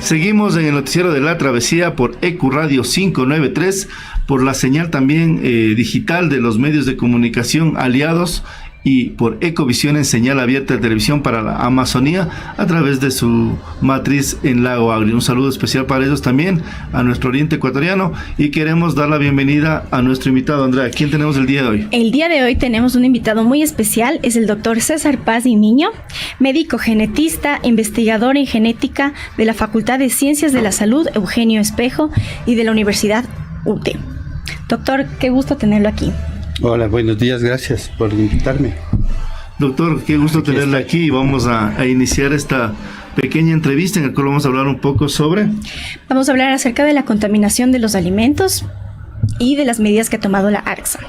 Seguimos en el noticiero de La Travesía por EQ Radio 593, por la señal también digital de los medios de comunicación aliados y por Ecovisión en señal abierta de televisión para la Amazonía a través de su matriz en Lago Agrio. Un saludo especial para ellos también, a nuestro oriente ecuatoriano, y queremos dar la bienvenida a nuestro invitado. Andrea, ¿quién tenemos el día de hoy? El día de hoy tenemos un invitado muy especial, es el doctor César Paz y Miño, médico genetista, investigador en genética de la Facultad de Ciencias de la Salud Eugenio Espejo y de la Universidad UTE. Doctor, qué gusto tenerlo aquí. Hola, buenos días, gracias por invitarme. Doctor, qué gusto tenerle aquí. Vamos a iniciar esta pequeña entrevista en la cual vamos a hablar un poco sobre... Vamos a hablar acerca de la contaminación de los alimentos y de las medidas que ha tomado la ARCSA.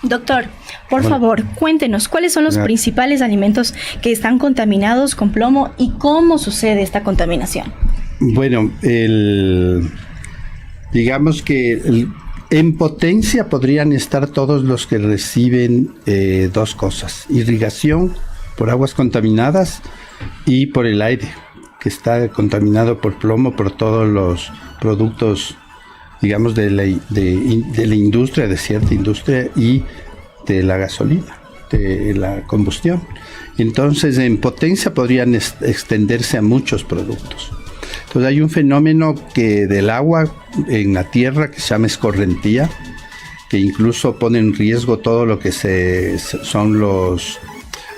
Doctor, por favor, cuéntenos cuáles son los principales alimentos que están contaminados con plomo y cómo sucede esta contaminación. Bueno, digamos que en potencia podrían estar todos los que reciben dos cosas: irrigación por aguas contaminadas y por el aire, que está contaminado por plomo por todos los productos, digamos, de la industria, de cierta industria, y de la gasolina, de la combustión. Entonces, en potencia podrían extenderse a muchos productos. Entonces hay un fenómeno del agua en la tierra que se llama escorrentía, que incluso pone en riesgo todo lo que son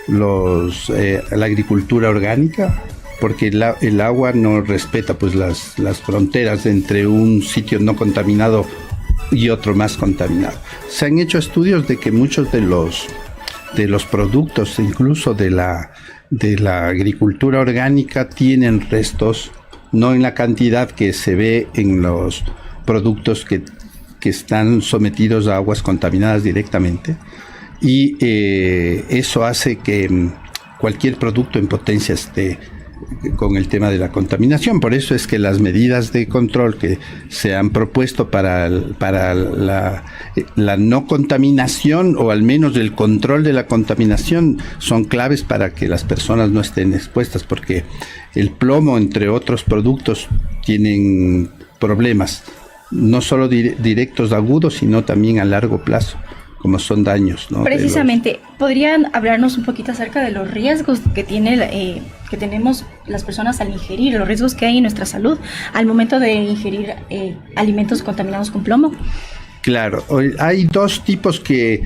la agricultura orgánica, porque el agua no respeta pues las fronteras entre un sitio no contaminado y otro más contaminado. Se han hecho estudios de que muchos de los productos, incluso de la agricultura orgánica, tienen restos, no en la cantidad que se ve en los productos que están sometidos a aguas contaminadas directamente, y eso hace que cualquier producto en potencia esté con el tema de la contaminación. Por eso es que las medidas de control que se han propuesto para la no contaminación, o al menos el control de la contaminación, son claves para que las personas no estén expuestas, porque el plomo, entre otros productos, tienen problemas no solo directos agudos, sino también a largo plazo, como son daños, ¿no? Precisamente, ¿podrían hablarnos un poquito acerca de los riesgos que tenemos las personas al ingerir, los riesgos que hay en nuestra salud al momento de ingerir alimentos contaminados con plomo? Claro, hay dos tipos de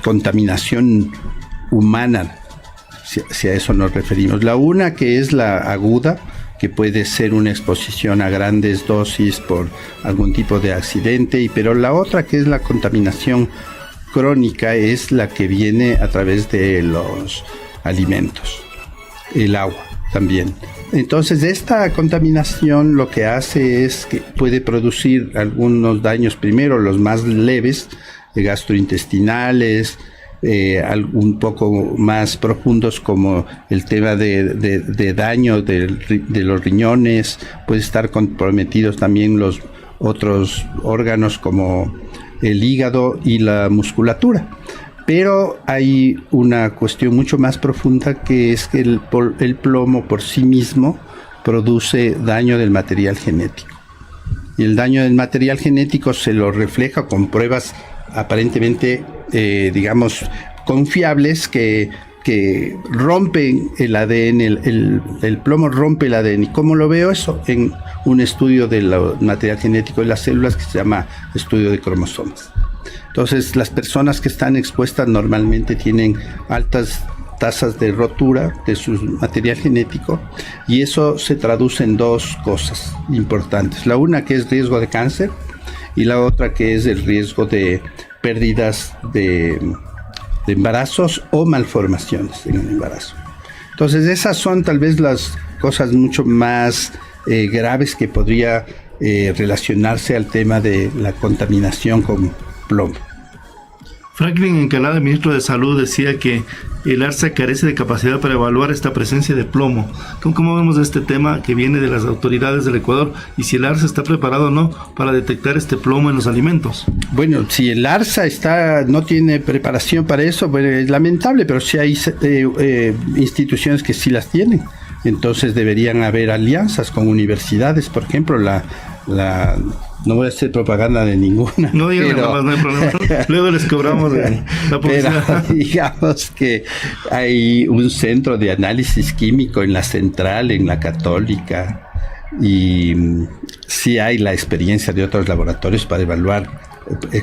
contaminación humana, si a eso nos referimos. La una, que es la aguda, que puede ser una exposición a grandes dosis por algún tipo de accidente, pero la otra, que es la contaminación crónica, es la que viene a través de los alimentos, el agua también. Entonces, esta contaminación lo que hace es que puede producir algunos daños, primero los más leves, gastrointestinales, un poco más profundos, como el tema de daño de los riñones. Puede estar comprometidos también los otros órganos como el hígado y la musculatura. Pero hay una cuestión mucho más profunda, que es que el plomo por sí mismo produce daño del material genético. Y el daño del material genético se lo refleja con pruebas aparentemente, confiables, que rompen el ADN, el plomo rompe el ADN. ¿Y cómo lo veo eso? En un estudio del material genético de las células que se llama estudio de cromosomas. Entonces, las personas que están expuestas normalmente tienen altas tasas de rotura de su material genético, y eso se traduce en dos cosas importantes. La una, que es riesgo de cáncer, y la otra, que es el riesgo de pérdidas de embarazos o malformaciones en el embarazo. Entonces, esas son tal vez las cosas mucho más graves que podría relacionarse al tema de la contaminación con plomo. Franklin Encalada, ministro de Salud, decía que el ARCSA carece de capacidad para evaluar esta presencia de plomo. ¿Cómo vemos este tema que viene de las autoridades del Ecuador? Y si el ARCSA está preparado o no para detectar este plomo en los alimentos. Bueno, si el ARCSA no tiene preparación para eso, bueno, es lamentable, pero sí hay instituciones que sí las tienen. Entonces deberían haber alianzas con universidades, por ejemplo, no voy a hacer propaganda de ninguna. No digan nada más, no hay problema. Luego les cobramos la publicidad. Pero digamos que hay un centro de análisis químico en la Central, en la Católica, y sí hay la experiencia de otros laboratorios para evaluar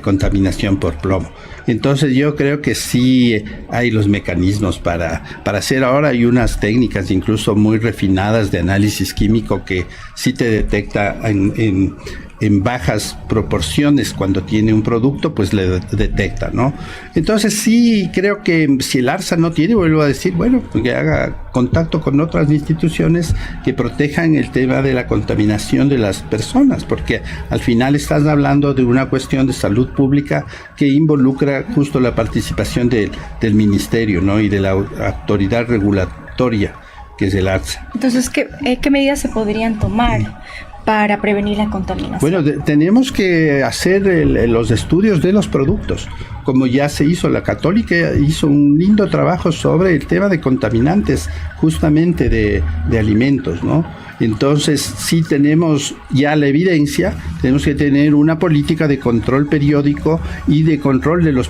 contaminación por plomo. Entonces yo creo que sí hay los mecanismos para hacer. Ahora hay unas técnicas incluso muy refinadas de análisis químico que sí te detecta en bajas proporciones cuando tiene un producto, pues le detecta, ¿no? Entonces sí creo que si el ARSA no tiene, vuelvo a decir, bueno, pues que haga contacto con otras instituciones que protejan el tema de la contaminación de las personas, porque al final estás hablando de una cuestión de salud pública que involucra justo la participación del ministerio, ¿no? Y de la autoridad regulatoria, que es el ARSA. Entonces, ¿qué medidas se podrían tomar para prevenir la contaminación? Bueno, tenemos que hacer los estudios de los productos, como ya se hizo. La Católica hizo un lindo trabajo sobre el tema de contaminantes, justamente de alimentos, ¿no? Entonces, si tenemos ya la evidencia, tenemos que tener una política de control periódico y de control de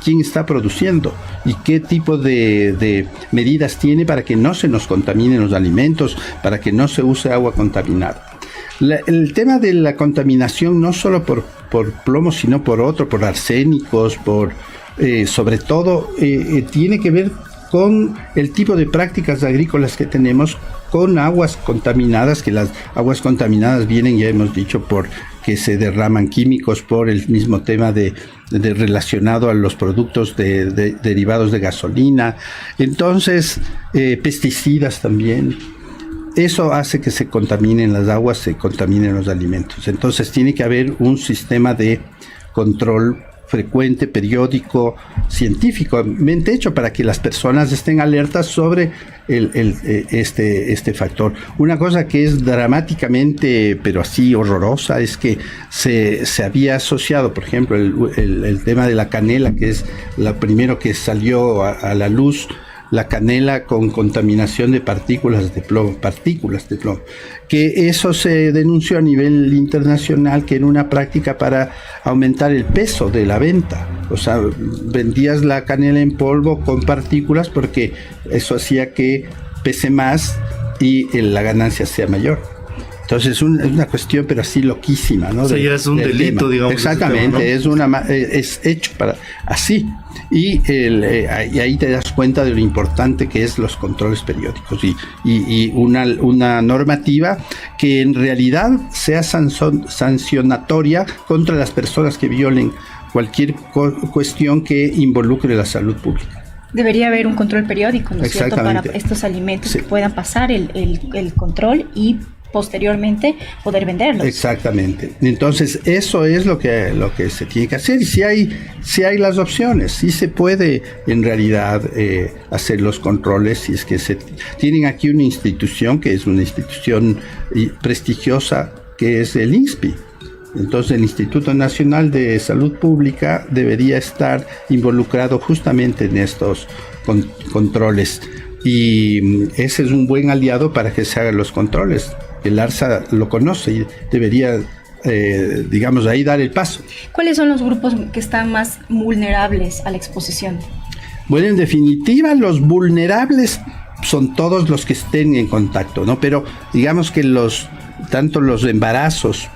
quién está produciendo y qué tipo de medidas tiene para que no se nos contaminen los alimentos, para que no se use agua contaminada. El tema de la contaminación, no solo por plomo, sino por arsénicos, sobre todo, tiene que ver con el tipo de prácticas agrícolas que tenemos con aguas contaminadas, que las aguas contaminadas vienen, ya hemos dicho, por que se derraman químicos, por el mismo tema de relacionado a los productos derivados de gasolina. Entonces, pesticidas también. Eso hace que se contaminen las aguas, se contaminen los alimentos. Entonces tiene que haber un sistema de control frecuente, periódico, científicamente hecho para que las personas estén alertas sobre este factor. Una cosa que es dramáticamente, pero así horrorosa, es que se había asociado, por ejemplo, el tema de la canela, que es lo primero que salió a la luz, la canela con contaminación de partículas de plomo, que eso se denunció a nivel internacional, que era una práctica para aumentar el peso de la venta. O sea, vendías la canela en polvo con partículas porque eso hacía que pese más y la ganancia sea mayor. Entonces es una cuestión, pero así loquísima, ¿no? O sea, ya es un delito, tema, digamos. Exactamente, tema, ¿no? Es hecho para así. Y ahí te das cuenta de lo importante que es los controles periódicos y una normativa que en realidad sea sancionatoria contra las personas que violen cualquier cuestión que involucre la salud pública. Debería haber un control periódico, ¿no es cierto?, para estos alimentos, sí, que puedan pasar el control y posteriormente poder venderlos. Exactamente. Entonces eso es lo que se tiene que hacer, y si hay las opciones, sí se puede en realidad hacer los controles, si es que se tienen aquí una institución que es una institución prestigiosa, que es el INSPI. Entonces el Instituto Nacional de Salud Pública debería estar involucrado justamente en estos controles, y ese es un buen aliado para que se hagan los controles. El ARSA lo conoce y debería, digamos, ahí dar el paso. ¿Cuáles son los grupos que están más vulnerables a la exposición? Bueno, en definitiva, los vulnerables son todos los que estén en contacto, ¿no? Pero digamos que tanto los embarazos,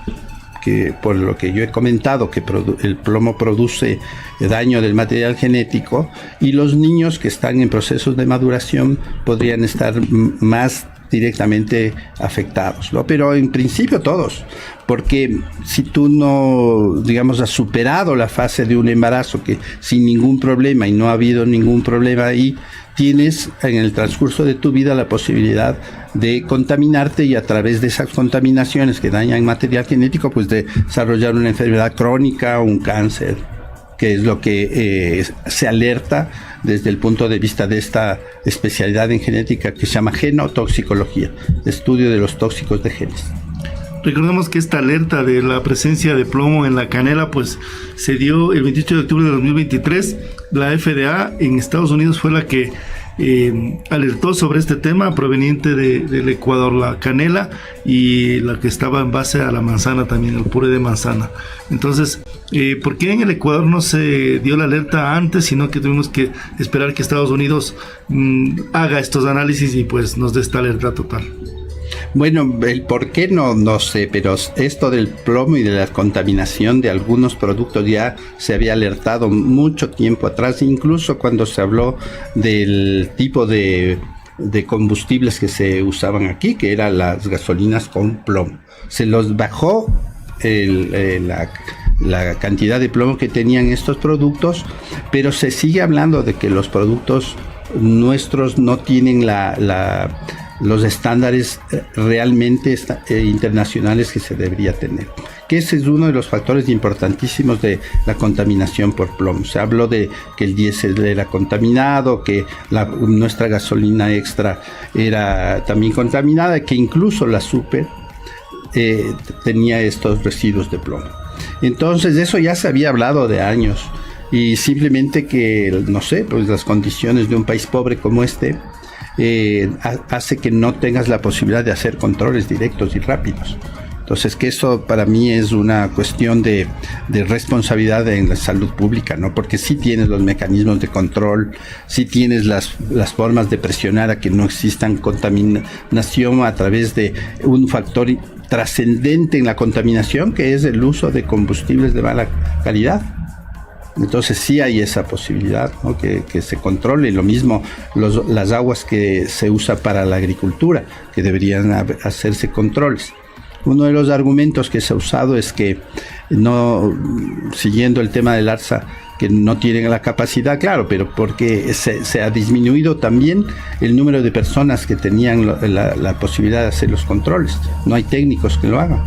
que por lo que yo he comentado, que el plomo produce daño del material genético, y los niños que están en procesos de maduración podrían estar más directamente afectados, ¿no? Pero en principio todos, porque si tú no, digamos, has superado la fase de un embarazo que sin ningún problema, y no ha habido ningún problema ahí, tienes en el transcurso de tu vida la posibilidad de contaminarte, y a través de esas contaminaciones que dañan material genético, pues de desarrollar una enfermedad crónica o un cáncer, que es lo que se alerta desde el punto de vista de esta especialidad en genética que se llama genotoxicología, estudio de los tóxicos de genes. Recordemos que esta alerta de la presencia de plomo en la canela pues se dio el 28 de octubre de 2023. La FDA en Estados Unidos fue la que alertó sobre este tema proveniente del Ecuador, la canela y la que estaba en base a la manzana también, el puré de manzana. Entonces, ¿por qué en el Ecuador no se dio la alerta antes, sino que tuvimos que esperar que Estados Unidos haga estos análisis y pues nos dé esta alerta total? Bueno, el por qué no sé, pero esto del plomo y de la contaminación de algunos productos ya se había alertado mucho tiempo atrás, incluso cuando se habló del tipo de combustibles que se usaban aquí, que eran las gasolinas con plomo. Se los bajó la cantidad de plomo que tenían estos productos, pero se sigue hablando de que los productos nuestros no tienen los estándares realmente internacionales que se debería tener. Que ese es uno de los factores importantísimos de la contaminación por plomo. Se habló de que el diésel era contaminado, que nuestra gasolina extra era también contaminada, que incluso la super tenía estos residuos de plomo. Entonces eso ya se había hablado de años, y simplemente que, no sé, pues las condiciones de un país pobre como este hace que no tengas la posibilidad de hacer controles directos y rápidos. Entonces, que eso para mí es una cuestión de responsabilidad en la salud pública, ¿no? Porque sí tienes los mecanismos de control, sí tienes las formas de presionar a que no existan contaminación a través de un factor trascendente en la contaminación, que es el uso de combustibles de mala calidad. Entonces sí hay esa posibilidad, ¿no? que se controle. Lo mismo las aguas que se usa para la agricultura, que deberían hacerse controles. Uno de los argumentos que se ha usado es que, no, siguiendo el tema del ARSA, que no tienen la capacidad, claro, pero porque se ha disminuido también el número de personas que tenían la posibilidad de hacer los controles. No hay técnicos que lo hagan,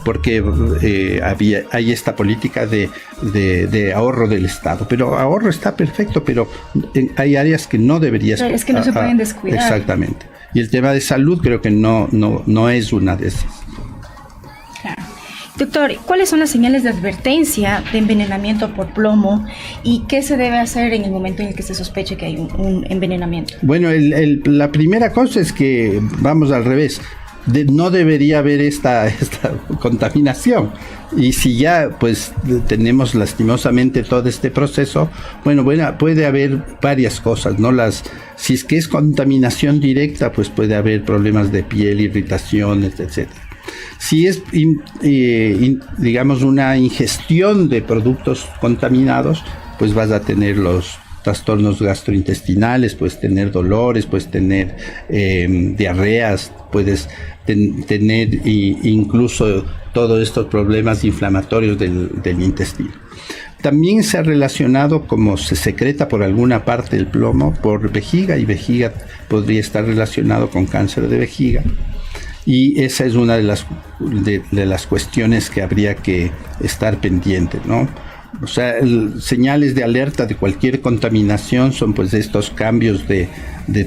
porque hay esta política de ahorro del Estado. Pero ahorro está perfecto, pero hay áreas que no deberías... Es que no se pueden descuidar. Exactamente. Y el tema de salud creo que no es una de esas. Claro. Doctor, ¿cuáles son las señales de advertencia de envenenamiento por plomo y qué se debe hacer en el momento en el que se sospeche que hay un envenenamiento? Bueno, la primera cosa es que vamos al revés. No debería haber esta contaminación, y si ya pues tenemos lastimosamente todo este proceso, bueno, puede haber varias cosas, ¿no? Si es que es contaminación directa, pues puede haber problemas de piel, irritaciones, etcétera. Si es, digamos, una ingestión de productos contaminados, pues vas a tener los trastornos gastrointestinales, puedes tener dolores, puedes tener diarreas, puedes tener incluso todos estos problemas inflamatorios del intestino. También se ha relacionado, como se secreta por alguna parte el plomo, por vejiga, y vejiga podría estar relacionado con cáncer de vejiga. Y esa es una de las cuestiones que habría que estar pendiente, ¿no? O sea, señales de alerta de cualquier contaminación son pues estos cambios de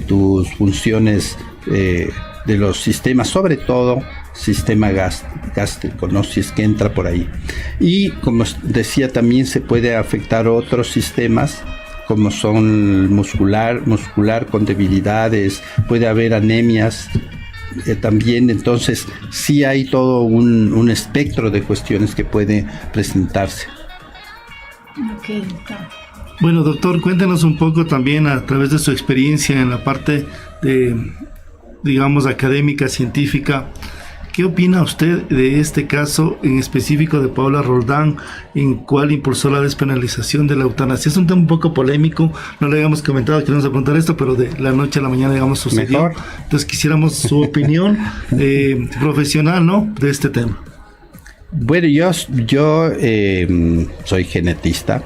tus funciones de los sistemas, sobre todo sistema gástrico, ¿no? Si es que entra por ahí. Y como decía, también se puede afectar otros sistemas, como son muscular con debilidades, puede haber anemias también. Entonces sí hay todo un espectro de cuestiones que puede presentarse. Okay, claro. Bueno, doctor, cuéntenos un poco también a través de su experiencia en la parte de, digamos, académica, científica. ¿Qué opina usted de este caso en específico de Paola Roldán, en cual impulsó la despenalización de la eutanasia? Es un tema un poco polémico, no le habíamos comentado que íbamos a preguntar esto, pero de la noche a la mañana, digamos, sucedió. Mejor. Entonces quisiéramos su opinión profesional, ¿no?, de este tema. Bueno, yo soy genetista,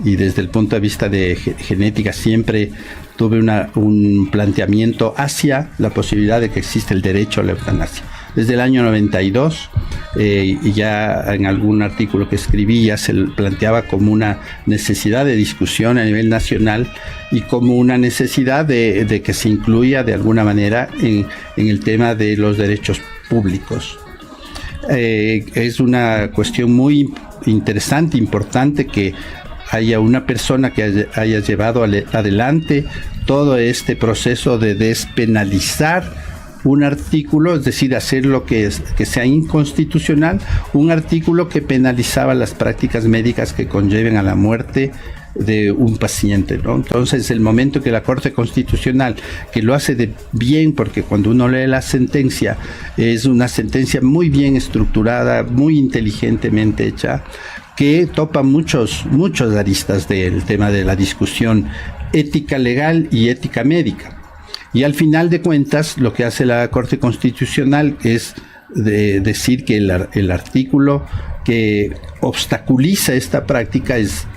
y desde el punto de vista de genética siempre tuve un planteamiento hacia la posibilidad de que existe el derecho a la eutanasia. Desde el año 92, y ya en algún artículo que escribí, ya se planteaba como una necesidad de discusión a nivel nacional y como una necesidad de que se incluya de alguna manera en el tema de los derechos públicos. Es una cuestión muy interesante, importante, que haya una persona que haya llevado adelante todo este proceso de despenalizar un artículo, es decir, hacer lo que sea inconstitucional, un artículo que penalizaba las prácticas médicas que conlleven a la muerte de un paciente, ¿no? Entonces, el momento que la Corte Constitucional, que lo hace de bien, porque cuando uno lee la sentencia, es una sentencia muy bien estructurada, muy inteligentemente hecha, que topa muchos aristas del tema de la discusión ética legal y ética médica. Y al final de cuentas, lo que hace la Corte Constitucional es decir que el artículo que obstaculiza esta práctica es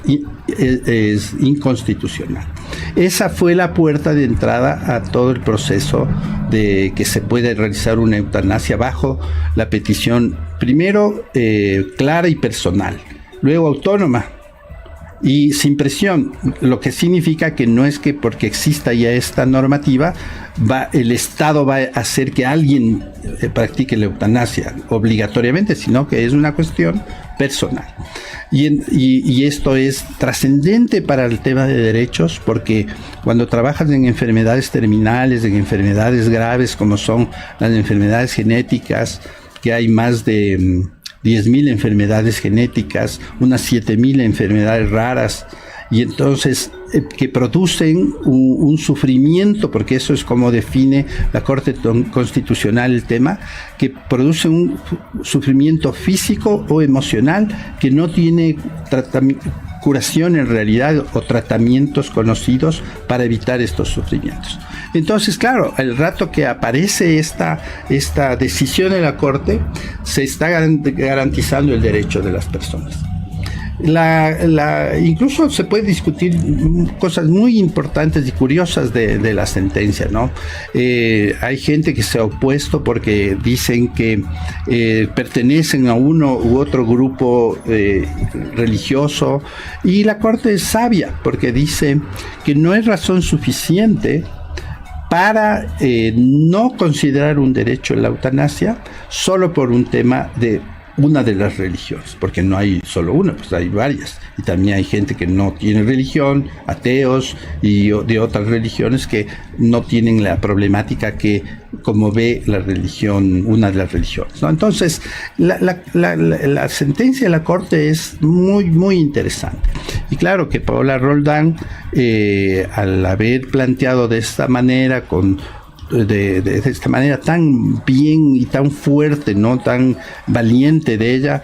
inconstitucional. Esa fue la puerta de entrada a todo el proceso de que se puede realizar una eutanasia bajo la petición, primero clara y personal, luego autónoma y sin presión, lo que significa que no es que porque exista ya esta normativa el Estado va a hacer que alguien practique la eutanasia obligatoriamente, sino que es una cuestión personal. Y esto es trascendente para el tema de derechos, porque cuando trabajas en enfermedades terminales, en enfermedades graves como son las enfermedades genéticas, que hay más de 10.000 enfermedades genéticas, unas 7.000 enfermedades raras, y entonces que producen un sufrimiento, porque eso es como define la Corte Constitucional el tema, que produce un sufrimiento físico o emocional que no tiene curación en realidad o tratamientos conocidos para evitar estos sufrimientos. Entonces, claro, el rato que aparece esta decisión de la Corte, se está garantizando el derecho de las personas. Incluso se puede discutir cosas muy importantes y curiosas de la sentencia, ¿no? Hay gente que se ha opuesto porque dicen que pertenecen a uno u otro grupo religioso, y la Corte es sabia porque dice que no es razón suficiente para no considerar un derecho en la eutanasia solo por un tema de una de las religiones, porque no hay solo una, pues hay varias, y también hay gente que no tiene religión, ateos y de otras religiones que no tienen la problemática que como ve la religión, una de las religiones, ¿no? Entonces la sentencia de la Corte es muy interesante, y claro que Paola Roldán, al haber planteado de esta manera de esta manera tan bien y tan fuerte, no tan valiente de ella,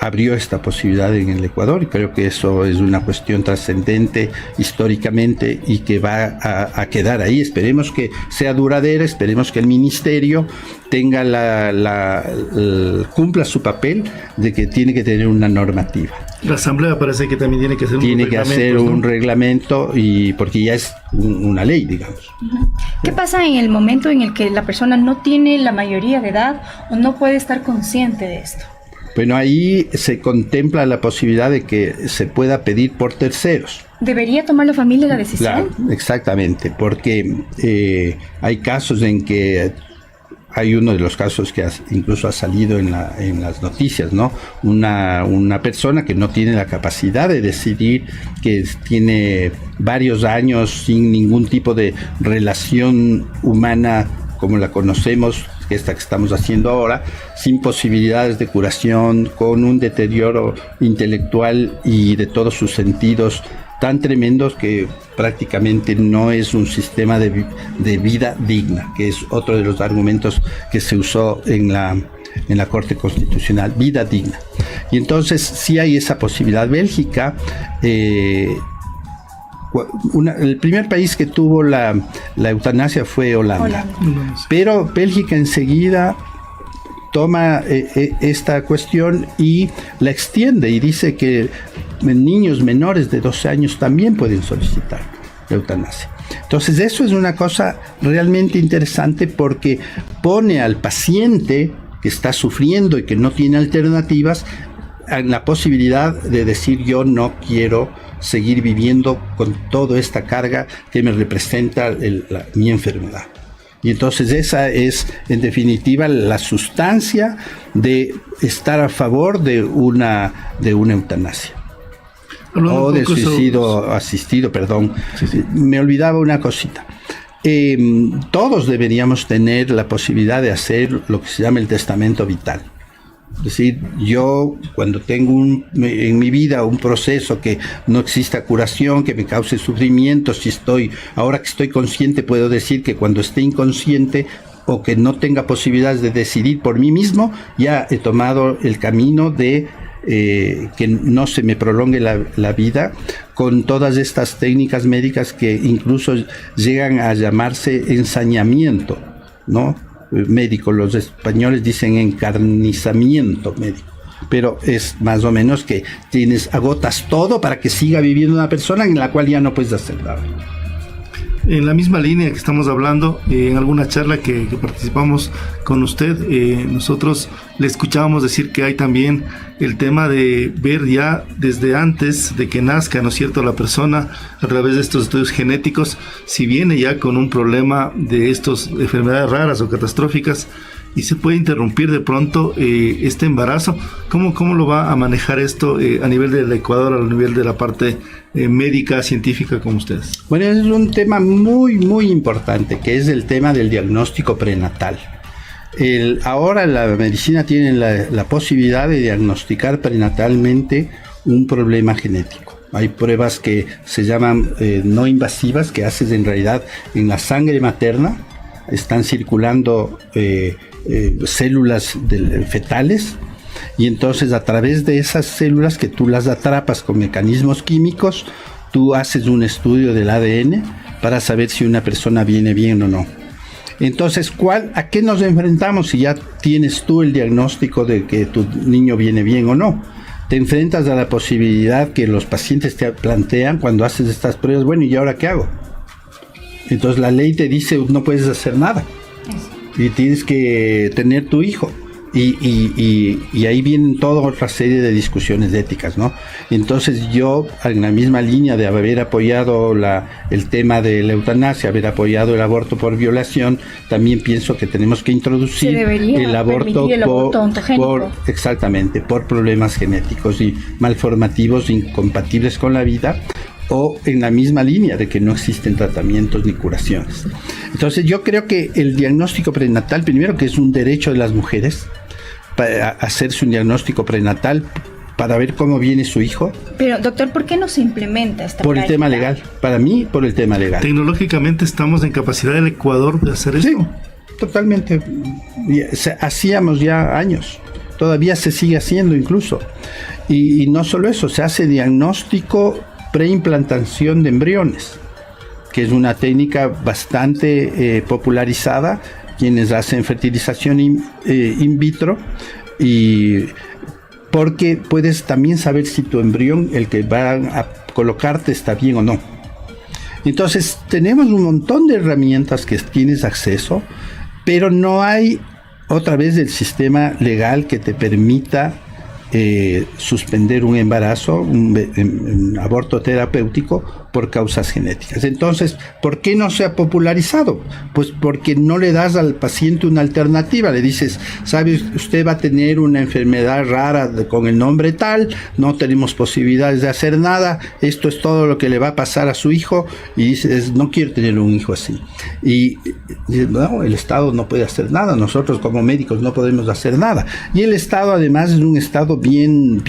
abrió esta posibilidad en el Ecuador, y creo que eso es una cuestión trascendente históricamente y que va a quedar ahí. Esperemos que sea duradera, esperemos que el ministerio tenga cumpla su papel de que tiene que tener una normativa. La Asamblea parece que también tiene que hacer un reglamento, y porque ya es una ley, digamos. ¿Qué pasa en el momento en el que la persona no tiene la mayoría de edad o no puede estar consciente de esto? Bueno, ahí se contempla la posibilidad de que se pueda pedir por terceros. ¿Debería tomar la familia la decisión? Claro, exactamente, porque hay casos en que hay uno de los casos que incluso ha salido en las noticias, ¿no? Una persona que no tiene la capacidad de decidir, que tiene varios años sin ningún tipo de relación humana como la conocemos, esta que estamos haciendo ahora, sin posibilidades de curación, con un deterioro intelectual y de todos sus sentidos tan tremendos que prácticamente no es un sistema de vida digna, que es otro de los argumentos que se usó en la Corte Constitucional, vida digna. Y entonces sí hay esa posibilidad. Bélgica, el primer país que tuvo la eutanasia fue Holanda. Pero Bélgica enseguida toma esta cuestión y la extiende y dice que niños menores de 12 años también pueden solicitar la eutanasia. Entonces eso es una cosa realmente interesante, porque pone al paciente que está sufriendo y que no tiene alternativas en la posibilidad de decir: yo no quiero seguir viviendo con toda esta carga que me representa mi enfermedad. Y entonces esa es, en definitiva, la sustancia de estar a favor de una eutanasia. o del suicidio asistido, perdón. Sí. Me olvidaba una cosita. Todos deberíamos tener la posibilidad de hacer lo que se llama el testamento vital. Es decir, yo cuando tengo en mi vida un proceso que no exista curación, que me cause sufrimiento, ahora que estoy consciente, puedo decir que cuando esté inconsciente o que no tenga posibilidades de decidir por mí mismo, ya he tomado el camino de que no se me prolongue la vida, con todas estas técnicas médicas que incluso llegan a llamarse ensañamiento, ¿no? Médico, los españoles dicen encarnizamiento médico, pero es más o menos que agotas todo para que siga viviendo una persona en la cual ya no puedes hacer nada. En la misma línea que estamos hablando, en alguna charla que participamos con usted, nosotros le escuchábamos decir que hay también el tema de ver ya desde antes de que nazca, ¿no es cierto?, la persona, a través de estos estudios genéticos, si viene ya con un problema de estas enfermedades raras o catastróficas, y se puede interrumpir de pronto este embarazo. ¿Cómo lo va a manejar esto a nivel del Ecuador, a nivel de la parte médica, científica, como ustedes? Bueno, es un tema muy, muy importante, que es el tema del diagnóstico prenatal. Ahora la medicina tiene la posibilidad de diagnosticar prenatalmente un problema genético. Hay pruebas que se llaman no invasivas, que haces en realidad en la sangre materna. Están circulando células fetales, y entonces a través de esas células que tú las atrapas con mecanismos químicos, tú haces un estudio del ADN para saber si una persona viene bien o no. Entonces, ¿a qué nos enfrentamos si ya tienes tú el diagnóstico de que tu niño viene bien o no? Te enfrentas a la posibilidad que los pacientes te plantean cuando haces estas pruebas. Bueno, ¿y ahora qué hago? Entonces la ley te dice, no puedes hacer nada y tienes que tener tu hijo, y ahí vienen toda otra serie de discusiones éticas, ¿no? Entonces yo, en la misma línea de haber apoyado el tema de la eutanasia, haber apoyado el aborto por violación, también pienso que tenemos que introducir el aborto exactamente, por problemas genéticos y malformativos incompatibles con la vida, o en la misma línea de que no existen tratamientos ni curaciones. Entonces yo creo que el diagnóstico prenatal, primero, que es un derecho de las mujeres para hacerse un diagnóstico prenatal para ver cómo viene su hijo. Pero doctor, ¿por qué no se implementa esta Por práctica? El tema legal, para mí por el tema legal. Tecnológicamente estamos en capacidad del Ecuador de hacer eso. Sí, totalmente. Hacíamos ya años, todavía se sigue haciendo incluso. Y no solo eso, se hace diagnóstico preimplantación de embriones, que es una técnica bastante popularizada, quienes hacen fertilización in vitro, y porque puedes también saber si tu embrión, el que van a colocarte, está bien o no. Entonces tenemos un montón de herramientas que tienes acceso, pero no hay otra vez el sistema legal que te permita suspender un embarazo, un aborto terapéutico por causas genéticas. Entonces, ¿por qué no se ha popularizado? Pues porque no le das al paciente una alternativa. Le dices, ¿sabe? Usted va a tener una enfermedad rara con el nombre tal, no tenemos posibilidades de hacer nada, esto es todo lo que le va a pasar a su hijo, y dices, no quiero tener un hijo así. Y no, el Estado no puede hacer nada, nosotros como médicos no podemos hacer nada. Y el Estado además es un Estado bien,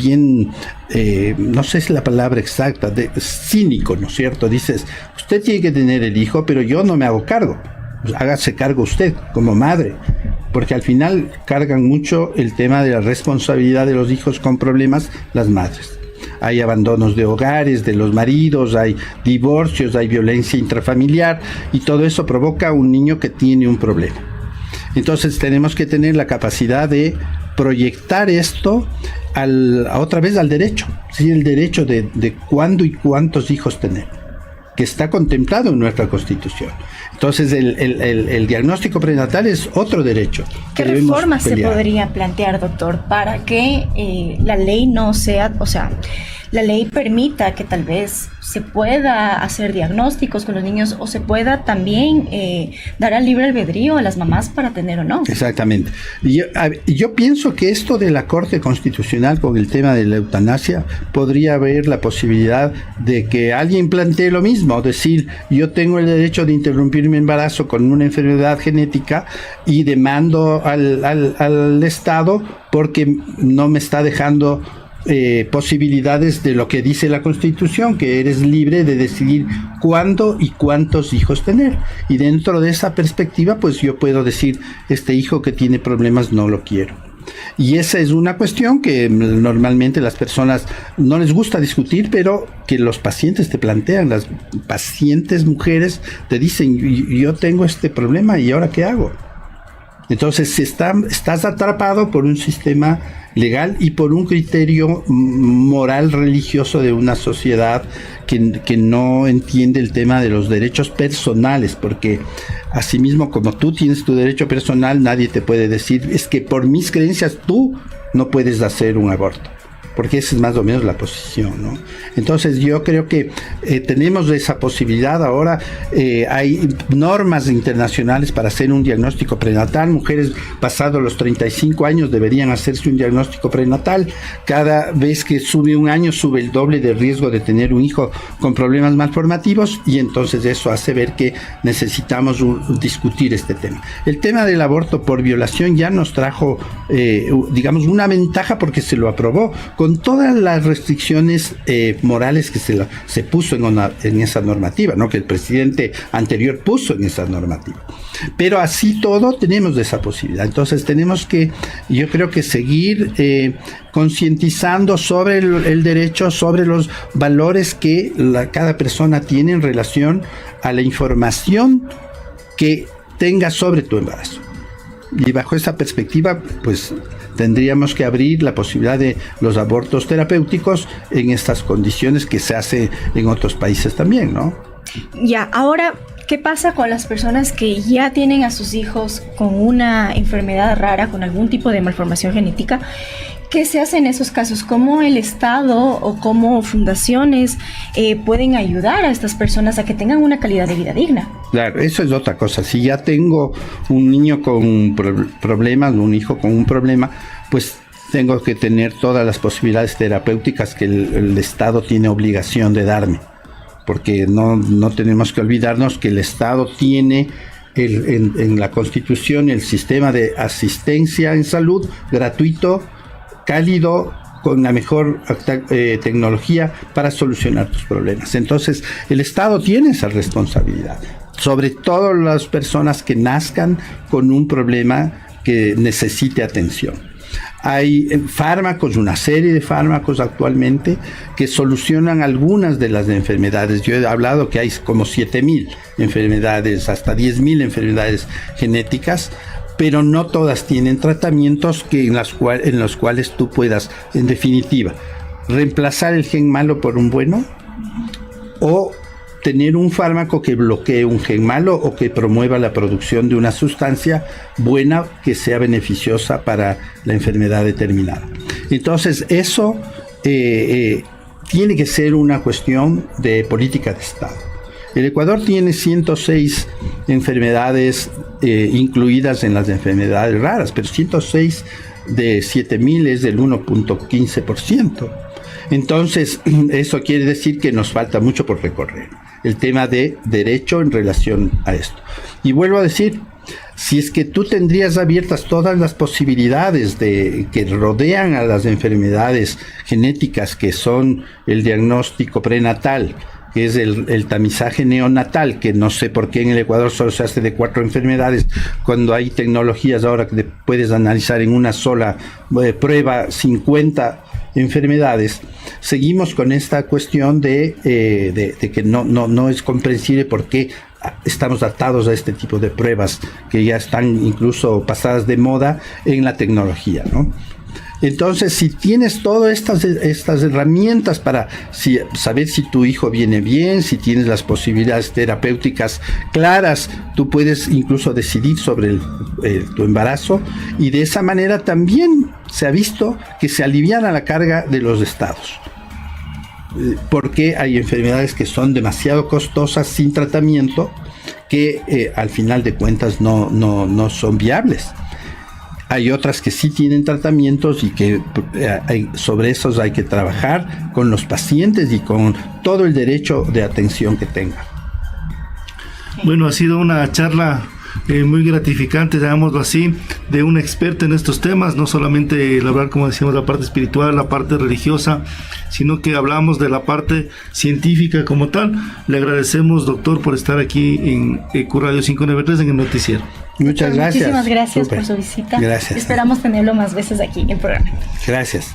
no sé si la palabra exacta, cínico, ¿no es cierto? Dices, usted tiene que tener el hijo, pero yo no me hago cargo. Pues hágase cargo usted, como madre, porque al final cargan mucho el tema de la responsabilidad de los hijos con problemas, las madres. Hay abandonos de hogares, de los maridos, hay divorcios, hay violencia intrafamiliar, y todo eso provoca un niño que tiene un problema. Entonces tenemos que tener la capacidad de proyectar esto otra vez al derecho, ¿sí? El derecho de cuándo y cuántos hijos tener, que está contemplado en nuestra Constitución. Entonces el diagnóstico prenatal es otro derecho. ¿Qué reformas se podría plantear, doctor, para que la ley no sea, la ley permita que tal vez se pueda hacer diagnósticos con los niños o se pueda también dar al libre albedrío a las mamás para tener o no. Exactamente. Yo pienso que esto de la Corte Constitucional con el tema de la eutanasia podría haber la posibilidad de que alguien plantee lo mismo, decir, yo tengo el derecho de interrumpir mi embarazo con una enfermedad genética y demando al Estado porque no me está dejando posibilidades de lo que dice la Constitución, que eres libre de decidir cuándo y cuántos hijos tener, y dentro de esa perspectiva pues yo puedo decir, este hijo que tiene problemas no lo quiero. Y esa es una cuestión que normalmente las personas no les gusta discutir, pero que los pacientes te plantean. Las pacientes mujeres te dicen, yo tengo este problema y ¿ahora qué hago? Entonces estás atrapado por un sistema legal y por un criterio moral religioso de una sociedad que no entiende el tema de los derechos personales, porque asimismo como tú tienes tu derecho personal, nadie te puede decir, es que por mis creencias tú no puedes hacer un aborto, porque esa es más o menos la posición, ¿no? Entonces yo creo que tenemos esa posibilidad ahora. Hay normas internacionales para hacer un diagnóstico prenatal. Mujeres pasados los 35 años deberían hacerse un diagnóstico prenatal. Cada vez que sube un año sube el doble de riesgo de tener un hijo con problemas malformativos, y entonces eso hace ver que necesitamos discutir este tema. El tema del aborto por violación ya nos trajo digamos una ventaja porque se lo aprobó con todas las restricciones morales que se puso en esa normativa, ¿no? Que el presidente anterior puso en esa normativa. Pero así todo tenemos esa posibilidad. Entonces tenemos que, yo creo que seguir concientizando sobre el derecho, sobre los valores que cada persona tiene en relación a la información que tenga sobre tu embarazo. Y bajo esa perspectiva, pues tendríamos que abrir la posibilidad de los abortos terapéuticos en estas condiciones que se hace en otros países también, ¿no? Ya, ahora, ¿qué pasa con las personas que ya tienen a sus hijos con una enfermedad rara, con algún tipo de malformación genética? ¿Qué se hace en esos casos? ¿Cómo el Estado o cómo fundaciones pueden ayudar a estas personas a que tengan una calidad de vida digna? Claro, eso es otra cosa. Si ya tengo un niño con problemas, un hijo con un problema, pues tengo que tener todas las posibilidades terapéuticas que el Estado tiene obligación de darme. Porque no tenemos que olvidarnos que el Estado tiene en la Constitución el sistema de asistencia en salud gratuito, cálido, con la mejor tecnología para solucionar tus problemas. Entonces, el Estado tiene esa responsabilidad, sobre todo las personas que nazcan con un problema que necesite atención. Hay fármacos, una serie de fármacos actualmente que solucionan algunas de las enfermedades. Yo he hablado que hay como 7,000 enfermedades, hasta 10,000 enfermedades genéticas, pero no todas tienen tratamientos en los cuales tú puedas, en definitiva, reemplazar el gen malo por un bueno, o tener un fármaco que bloquee un gen malo o que promueva la producción de una sustancia buena que sea beneficiosa para la enfermedad determinada. Entonces, eso tiene que ser una cuestión de política de Estado. El Ecuador tiene 106 enfermedades incluidas en las enfermedades raras, pero 106 de 7,000 es del 1.15%. Entonces, eso quiere decir que nos falta mucho por recorrer. El tema de derecho en relación a esto. Y vuelvo a decir, si es que tú tendrías abiertas todas las posibilidades que rodean a las enfermedades genéticas, que son el diagnóstico prenatal, que es el tamizaje neonatal, que no sé por qué en el Ecuador solo se hace de 4 enfermedades, cuando hay tecnologías ahora que puedes analizar en una sola prueba 50 enfermedades. Seguimos con esta cuestión de que no es comprensible por qué estamos atados a este tipo de pruebas que ya están incluso pasadas de moda en la tecnología, ¿no? Entonces, si tienes todas estas herramientas para saber si tu hijo viene bien, si tienes las posibilidades terapéuticas claras, tú puedes incluso decidir sobre tu embarazo, y de esa manera también se ha visto que se aliviana la carga de los estados. porque hay enfermedades que son demasiado costosas sin tratamiento, que al final de cuentas no son viables. Hay otras que sí tienen tratamientos y que sobre esos hay que trabajar con los pacientes y con todo el derecho de atención que tengan. Bueno, ha sido una charla muy gratificante, digámoslo así, de un experto en estos temas, no solamente el hablar, como decíamos, la parte espiritual, la parte religiosa, sino que hablamos de la parte científica como tal. Le agradecemos, doctor, por estar aquí en EcuRadio 593 en el noticiero. Muchas gracias. Muchísimas gracias Súper. por su visita. Gracias. Esperamos tenerlo más veces aquí en el programa. Gracias.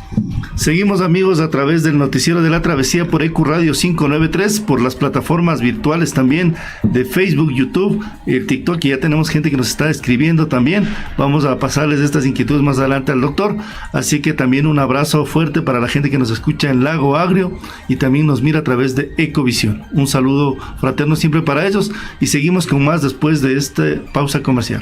Seguimos, amigos, a través del noticiero de la travesía por EcuRadio 593, por las plataformas virtuales también de Facebook, YouTube, el TikTok, y ya tenemos gente que nos está escribiendo también. Vamos a pasarles estas inquietudes más adelante al doctor, así que también un abrazo fuerte para la gente que nos escucha en Lago Agrio y también nos mira a través de Ecovisión. Un saludo fraterno siempre para ellos y seguimos con más después de esta pausa comercial.